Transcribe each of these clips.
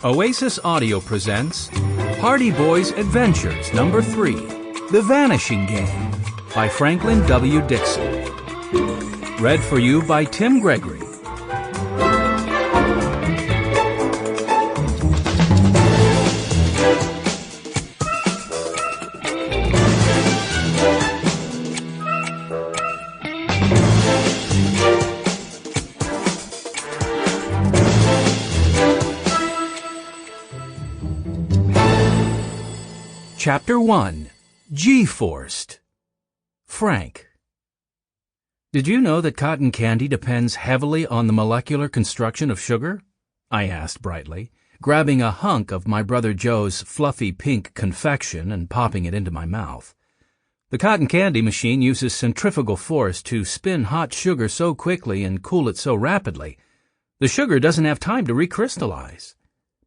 Oasis Audio presents Hardy Boys Adventures Number 3, The Vanishing Game by Franklin W. Dixon. Read for you by Tim Gregory. Chapter 1, G-Forced. Frank. Did you know that cotton candy depends heavily on the molecular construction of sugar? I asked brightly, grabbing a hunk of my brother Joe's fluffy pink confection and popping it into my mouth. The cotton candy machine uses centrifugal force to spin hot sugar so quickly and cool it so rapidly, the sugar doesn't have time to recrystallize.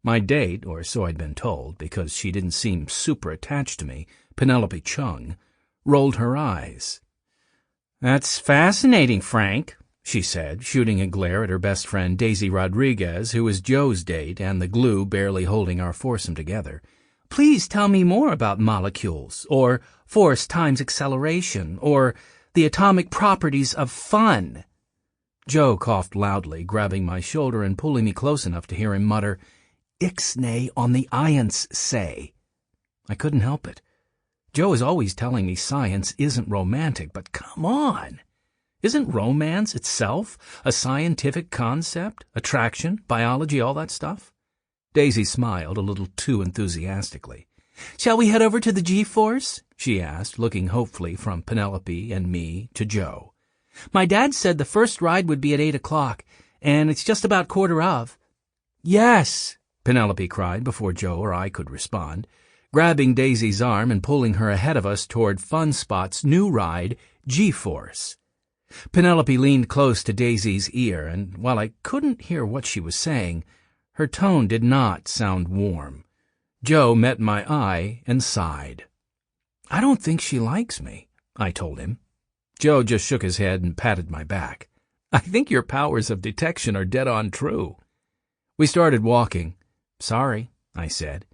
My date, or so I'd been told, because she didn't seem super attached to me, Penelope Chung, rolled her eyes. "That's fascinating, Frank," she said, shooting a glare at her best friend Daisy Rodriguez, who was Joe's date and the glue barely holding our foursome together. "Please tell me more about molecules, or force times acceleration, or the atomic properties of fun." Joe coughed loudly, grabbing my shoulder and pulling me close enough to hear him mutter, "Ixnay on the ions say." I couldn't help it. Joe is always telling me science isn't romantic, but come on! Isn't romance itself a scientific concept? Attraction, biology, all that stuff? Daisy smiled a little too enthusiastically. "Shall we head over to the G-Force?" she asked, looking hopefully from Penelope and me to Joe. "My dad said the first ride would be at 8 o'clock, and it's just about quarter of." "Yes!" Penelope cried before Joe or I could respond, grabbing Daisy's arm and pulling her ahead of us toward Funspot's new ride, G-Force. Penelope leaned close to Daisy's ear, and while I couldn't hear what she was saying, her tone did not sound warm. Joe met my eye and sighed. "I don't think she likes me," I told him. Joe just shook his head and patted my back. "I think your powers of detection are dead on true." We started walking. "Sorry," I said.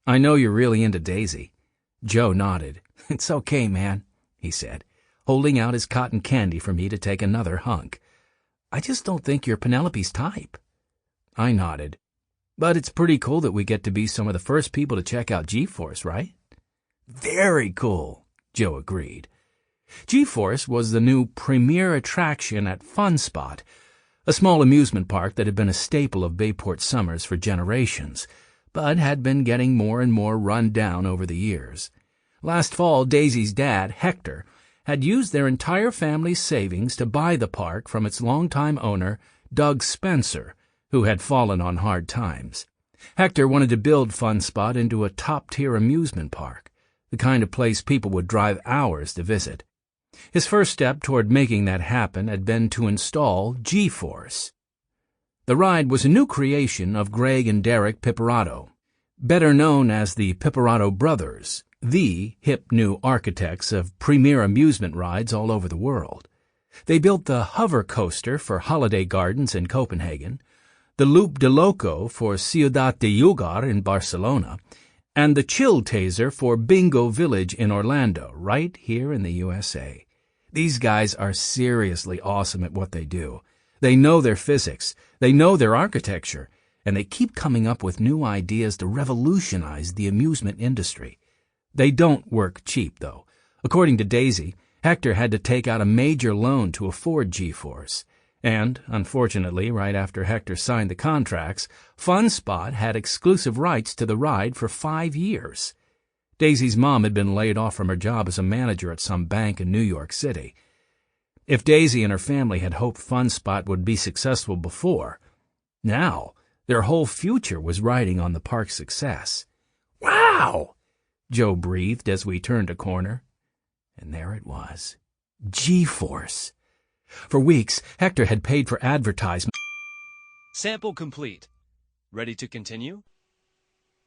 "I know you're really into Daisy." Joe nodded. "It's okay, man," he said, holding out his cotton candy for me to take another hunk. "I just don't think you're Penelope's type." I nodded. "But it's pretty cool that we get to be some of the first people to check out G-Force, right?" "Very cool," Joe agreed. G-Force was the new premier attraction at Funsport, a small amusement park that had been a staple of Bayport summers for generations, but had been getting more and more run down over the years. Last fall, Daisy's dad, Hector, had used their entire family's savings to buy the park from its longtime owner, Doug Spencer, who had fallen on hard times. Hector wanted to build Funspot into a top-tier amusement park, the kind of place people would drive hours to visit. His first step toward making that happen had been to install G-Force. The ride was a new creation of Greg and Derek Piperato, better known as the Piperato Brothers, the hip new architects of premier amusement rides all over the world. They built the hover coaster for Holiday Gardens in Copenhagen, the Loop de Loco for Ciudad de Yugar in Barcelona, and the Chill Taser for Bingo Village in Orlando, right here in the USA. These guys are seriously awesome at what they do. They know their physics, they know their architecture, and they keep coming up with new ideas to revolutionize the amusement industry. They don't work cheap, though. According to Daisy, Hector had to take out a major loan to afford G-Force. And, unfortunately, right after Hector signed the contracts, Funspot had exclusive rights to the ride for 5 years. Daisy's mom had been laid off from her job as a manager at some bank in New York City. If Daisy and her family had hoped Funspot would be successful before, now their whole future was riding on the park's success. "Wow!" Joe breathed as we turned a corner. And there it was. G-Force. For weeks, Hector had paid for advertisement. Sample complete. Ready to continue?